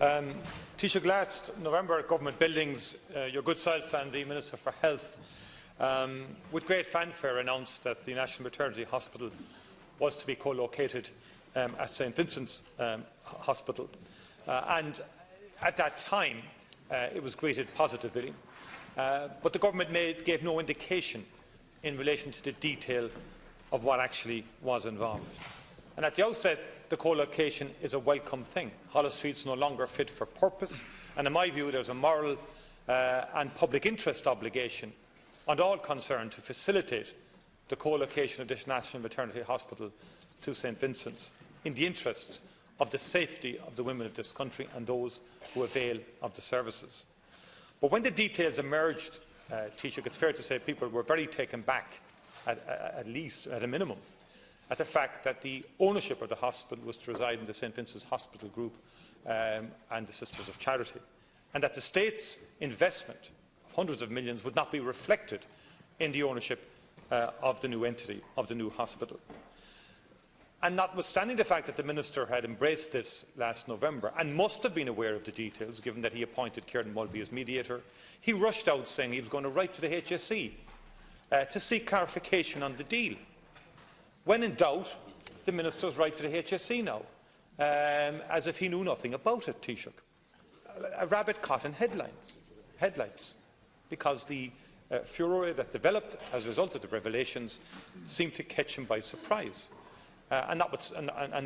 Taoiseach, last November at Government Buildings, your good self and the Minister for Health, with great fanfare, announced that the National Maternity Hospital was to be co-located at St Vincent's Hospital. And at that time, it was greeted positively. But the Government gave no indication in relation to the detail of what actually was involved. And at the outset, the co-location is a welcome thing. Holles Street is no longer fit for purpose, and in my view there is a moral and public interest obligation on all concerned to facilitate the co-location of this National Maternity Hospital to St Vincent's in the interests of the safety of the women of this country and those who avail of the services. But when the details emerged, Taoiseach, it's fair to say people were very taken back, at least at a minimum, at the fact that the ownership of the hospital was to reside in the St Vincent's Hospital Group and the Sisters of Charity, and that the state's investment of hundreds of millions would not be reflected in the ownership of the new entity, of the new hospital. And notwithstanding the fact that the Minister had embraced this last November and must have been aware of the details, given that he appointed Kieran Mulvey as mediator, he rushed out saying he was going to write to the HSE to seek clarification on the deal. When in doubt, the Minister's write to the HSE now, as if he knew nothing about it, Taoiseach. A rabbit caught in headlights, because the furore that developed as a result of the revelations seemed to catch him by surprise. And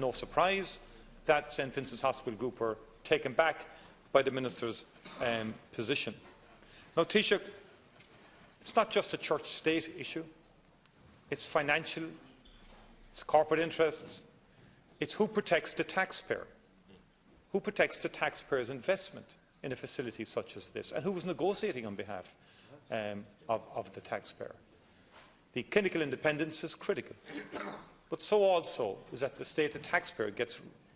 no surprise that St Vincent's Hospital Group were taken back by the Minister's position. Now, Taoiseach, it's not just a church-state issue. It's financial, it's corporate interests, it's who protects the taxpayer, who protects the taxpayer's investment in a facility such as this, and who was negotiating on behalf of the taxpayer. The clinical independence is critical. But so also is that the state, the taxpayer,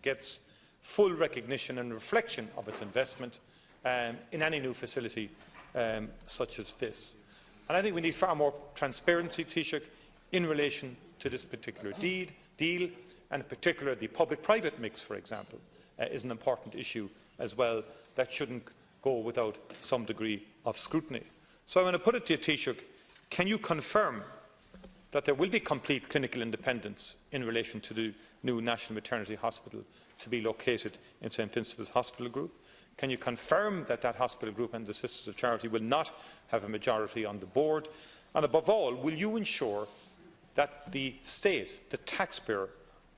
gets full recognition and reflection of its investment in any new facility such as this. And I think we need far more transparency, Taoiseach, in relation to this particular deal, and in particular the public-private mix, for example, is an important issue as well that shouldn't go without some degree of scrutiny. So I want to put it to you, Taoiseach, can you confirm that there will be complete clinical independence in relation to the new National Maternity Hospital to be located in St Vincent's Hospital Group? Can you confirm that that hospital group and the Sisters of Charity will not have a majority on the board? And above all, will you ensure that the state, the taxpayer,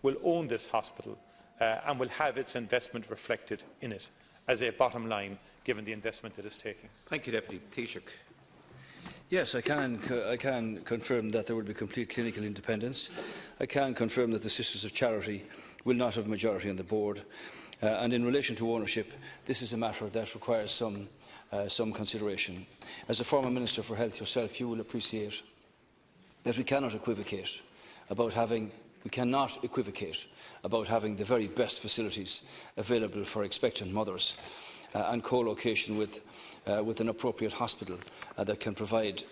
will own this hospital and will have its investment reflected in it as a bottom line, given the investment it is taking? Thank you, Deputy Taoiseach. Yes, I can confirm that there will be complete clinical independence. I can confirm that the Sisters of Charity will not have a majority on the board. And in relation to ownership, this is a matter that requires some consideration. As a former Minister for Health yourself, you will appreciate that we cannot equivocate about having the very best facilities available for expectant mothers and co-location with an appropriate hospital that can provide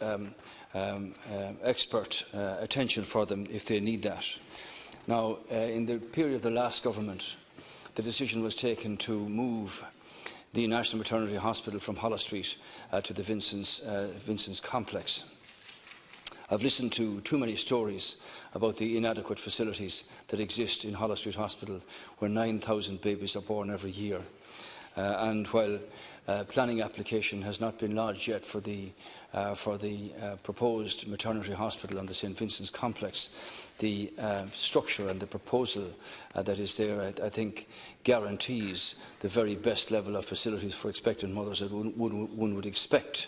expert attention for them if they need that. Now, in the period of the last government, the decision was taken to move the National Maternity Hospital from Holles Street to the Vincent's complex. I've listened to too many stories about the inadequate facilities that exist in Holles Street Hospital, where 9,000 babies are born every year. And while planning application has not been lodged yet for the proposed maternity hospital on the St Vincent's complex, the structure and the proposal that is there, I think, guarantees the very best level of facilities for expectant mothers that one would expect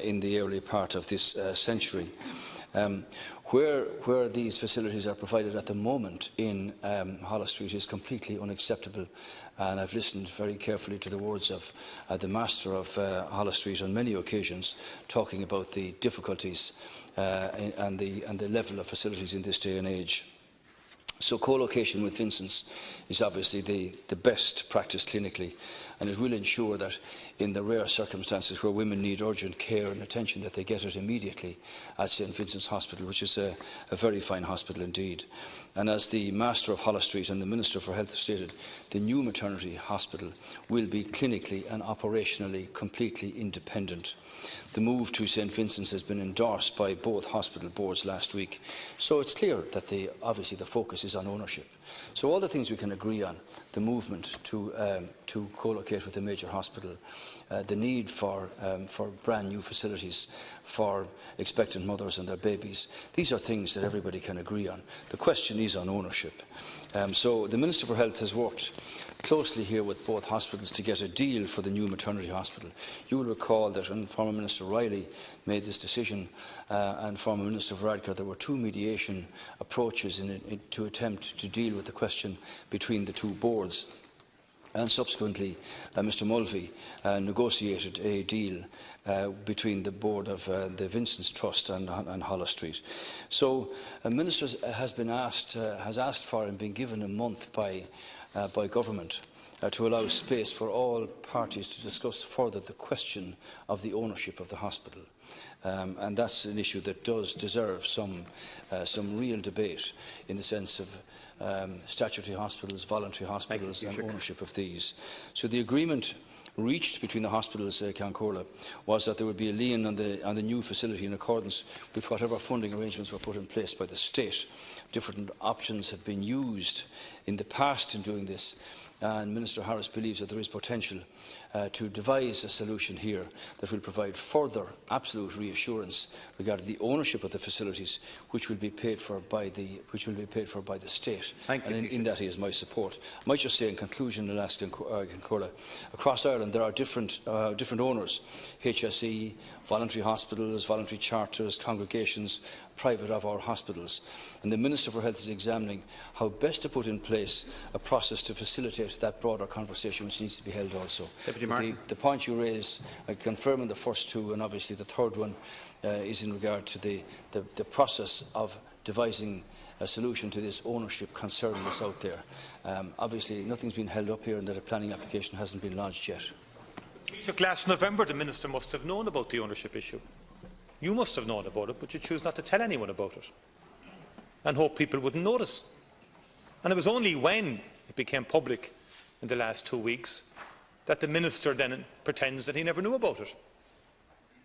in the early part of this century. Where these facilities are provided at the moment in Holles Street is completely unacceptable, and I've listened very carefully to the words of the Master of Holles Street on many occasions, talking about the difficulties and the level of facilities in this day and age. So co-location with Vincent's is obviously the best practice clinically, and it will ensure that in the rare circumstances where women need urgent care and attention, that they get it immediately at St Vincent's Hospital, which is a very fine hospital indeed. And as the Master of Holles Street and the Minister for Health stated, the new maternity hospital will be clinically and operationally completely independent. The move to St Vincent's has been endorsed by both hospital boards last week. So it's clear that obviously the focus is on ownership. So all the things we can agree on, the movement to co-locate with a major hospital, the need for brand new facilities for expectant mothers and their babies, these are things that everybody can agree on. The question is on ownership. So the Minister for Health has worked closely here with both hospitals to get a deal for the new maternity hospital. You will recall that when former Minister Riley made this decision and former Minister Varadkar, there were two mediation approaches to attempt to deal with the question between the two boards. And subsequently, Mr Mulvey negotiated a deal between the board of the Vincent's Trust and Holles Street. So a minister has asked for and been given a month by government to allow space for all parties to discuss further the question of the ownership of the hospital. And that's an issue that does deserve some real debate in the sense of statutory hospitals, voluntary hospitals and ownership of these. So the agreement reached between the hospitals, Cancorla, was that there would be a lien on the new facility in accordance with whatever funding arrangements were put in place by the state. Different options have been used in the past in doing this, and Minister Harris believes that there is potential to devise a solution here that will provide further absolute reassurance regarding the ownership of the facilities, which will be paid for by the state. And in that is my support. I might just say in conclusion, and ask Corla, across Ireland there are different owners: HSE, voluntary hospitals, voluntary charters, congregations, private of our hospitals. And the Minister for Health is examining how best to put in place a process to facilitate that broader conversation, which needs to be held also. The point you raise, I confirm in the first two, and obviously the third one is in regard to the process of devising a solution to this ownership concern that's out there. Obviously, nothing's been held up here and that a planning application hasn't been lodged yet. Last November, the Minister must have known about the ownership issue. You must have known about it, but you choose not to tell anyone about it and hope people wouldn't notice. And it was only when it became public in the last 2 weeks that the Minister then pretends that he never knew about it,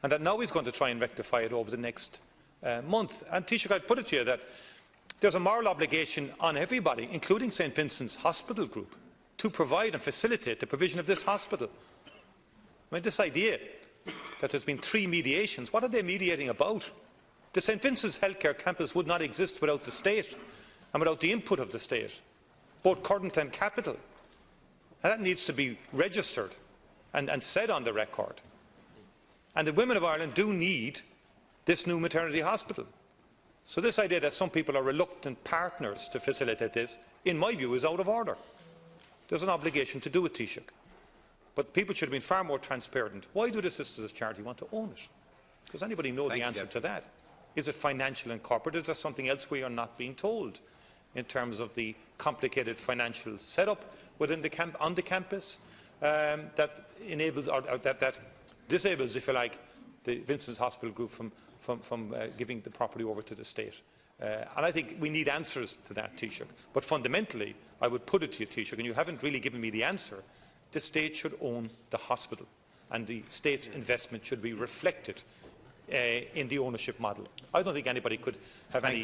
and that now he's going to try and rectify it over the next month. And Taoiseach, I'd put it to you that there's a moral obligation on everybody, including St Vincent's Hospital Group, to provide and facilitate the provision of this hospital. I mean, this idea that there's been 3 mediations, what are they mediating about? The St Vincent's Healthcare Campus would not exist without the state and without the input of the state, both current and capital. And that needs to be registered and said on the record. And the women of Ireland do need this new maternity hospital. So this idea that some people are reluctant partners to facilitate this, in my view, is out of order. There's an obligation to do it, Taoiseach. But people should have been far more transparent. Why do the Sisters of Charity want to own it? Does anybody know the answer to that? Is it financial and corporate? Is there something else we are not being told in terms of the complicated financial setup within on the campus that enables or that disables, if you like, the Vincent's Hospital Group from giving the property over to the state? And I think we need answers to that, Taoiseach. But fundamentally, I would put it to you, Taoiseach, and you haven't really given me the answer. The state should own the hospital, and the state's investment should be reflected in the ownership model. I don't think anybody could have any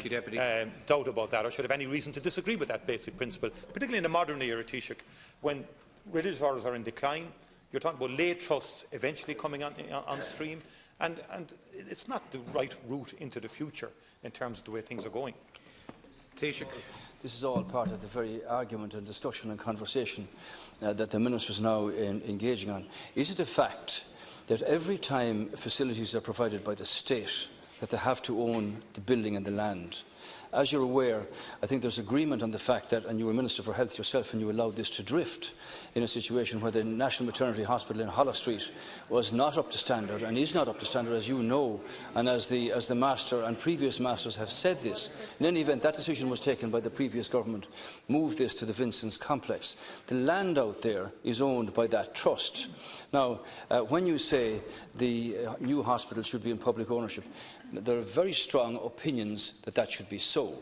doubt about that, or should have any reason to disagree with that basic principle, particularly in the modern era, Taoiseach, when religious orders are in decline. You're talking about lay trusts eventually coming on stream, and it's not the right route into the future in terms of the way things are going. Taoiseach. This is all part of the very argument and discussion and conversation that the Minister is now engaging on. Is it a fact that every time facilities are provided by the state, that they have to own the building and the land? As you're aware, I think there's agreement on the fact that, and you were Minister for Health yourself, and you allowed this to drift in a situation where the National Maternity Hospital in Holles Street was not up to standard, and is not up to standard, as you know, and as the Master and previous Masters have said this. In any event, that decision was taken by the previous government, moved this to the Vincent's complex. The land out there is owned by that trust. Now, when you say the new hospital should be in public ownership, there are very strong opinions that that should be so.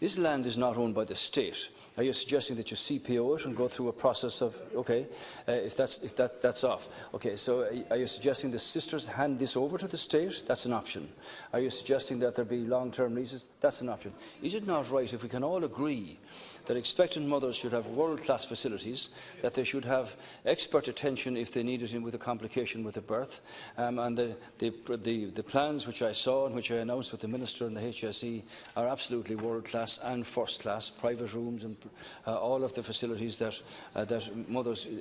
This land is not owned by the state. Are you suggesting that you CPO it and go through a process of, okay, if that's off? Okay, so are you suggesting the sisters hand this over to the state? That's an option. Are you suggesting that there be long-term leases? That's an option. Is it not right, if we can all agree that expectant mothers should have world-class facilities, that they should have expert attention if they need it with a complication with the birth, and the plans which I saw and which I announced with the Minister and the HSE are absolutely world-class and first-class, private rooms and all of the facilities that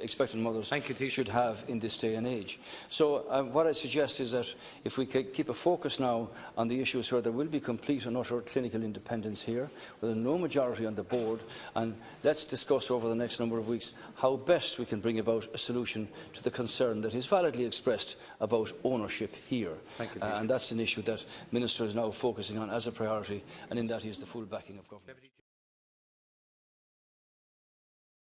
expectant mothers should have in this day and age. So what I suggest is that if we keep a focus now on the issues where there will be complete and utter clinical independence here, with no majority on the board, and let's discuss over the next number of weeks how best we can bring about a solution to the concern that is validly expressed about ownership here. And that's an issue that Minister is now focusing on as a priority, and in that he has the full backing of government.